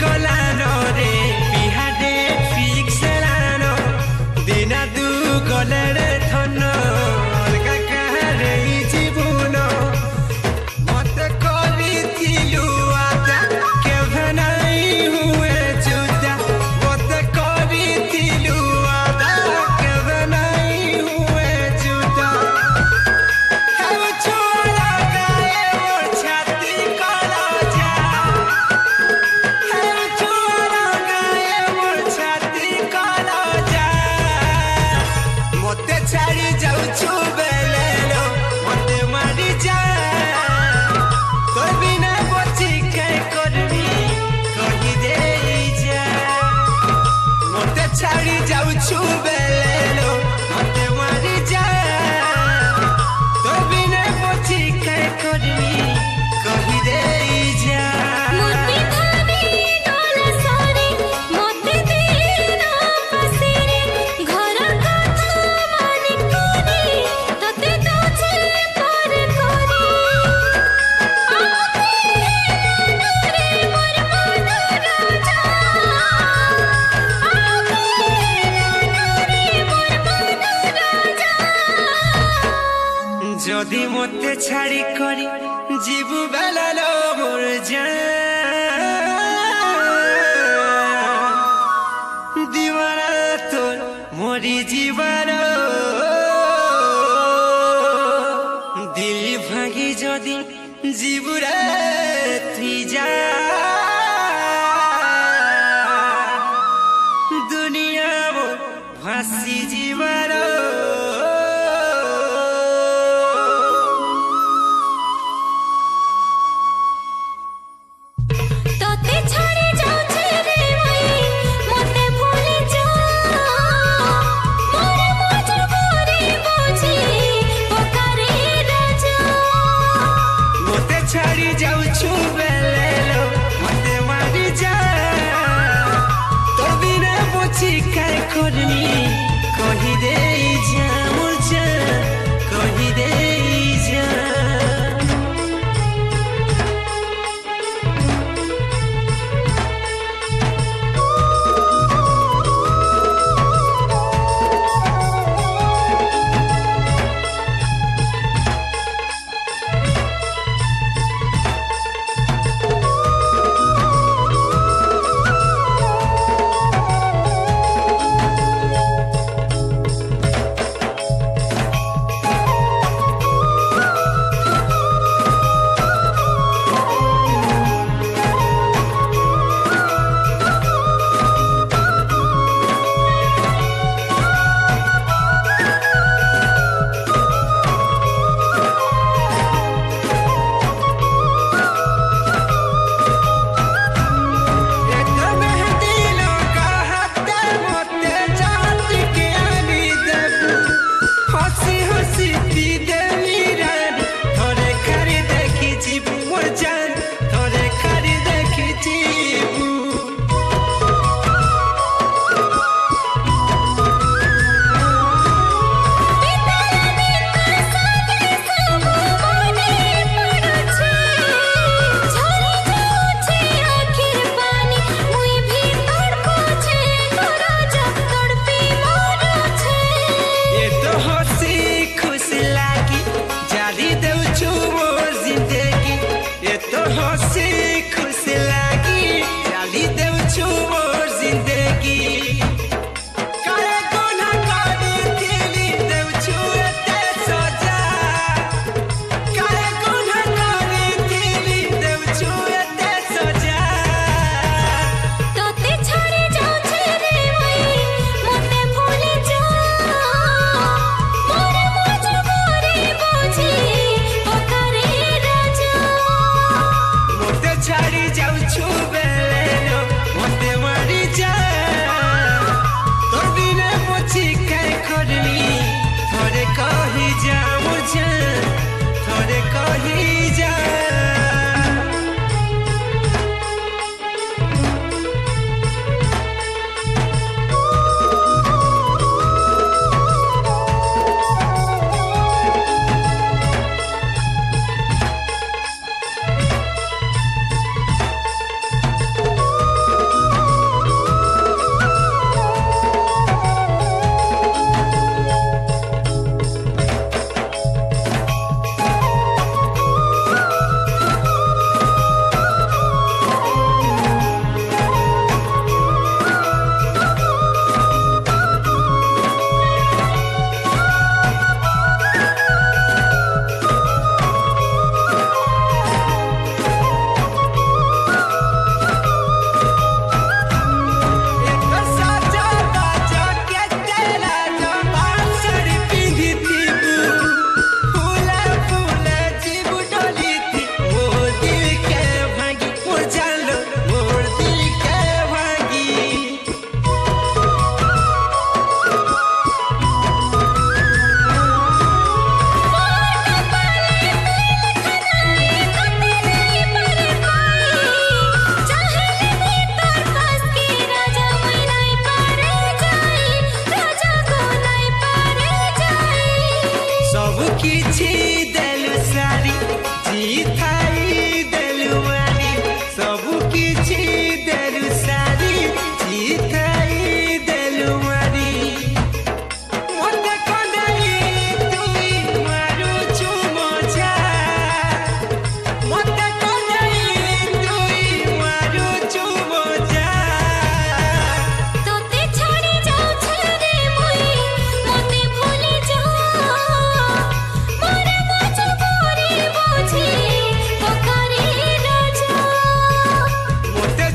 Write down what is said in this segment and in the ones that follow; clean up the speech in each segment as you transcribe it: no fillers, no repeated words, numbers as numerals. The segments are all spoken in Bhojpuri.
गलानो रे बिहारे फिक्स लानो दिना दू गले रे थनो अलगा कारे जीवन मत करी थिलु आदा केभे नहीं हुए जुदा मत करी थिलु आदा केभे नहीं हुए जुदा अब छोड़ा गए मोर छाती कला जा अब छोड़ा गए मोर छाती कला जा मते छाड़ी जाऊ छु बेले लो मते मारी जा तोर बिना बची के करबी कहि दे जा मते छाड़ी जाऊ छु बेले लो मते मारी जा तोर बिना बची के करबी कहि दे जा मोती धानी डोला सारे मोती दीना पसिरे घर कथा माने कोनी तते दोछे पर कोनी आके नरे मोर मन राजा आके नरे मोर मन राजा जदि मते छाड़ी करी जीवु बेला लो मोर जान दीवाना तोर मोरी जीवन दिल भागी जदि जीवु रे थी जा दुनिया मो भासी जीवन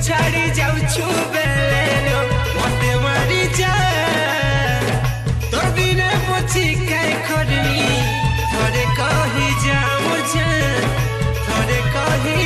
ଛାଡ଼ି ଯାଉଛୁ ବେଲେ ମତେ ମାରି ଯା ତୋର ବିନା ପଛିି କାଇଁ କରିବି ଥରେ କହି ଯା ମୋ ଜାନ ଥରେ କହି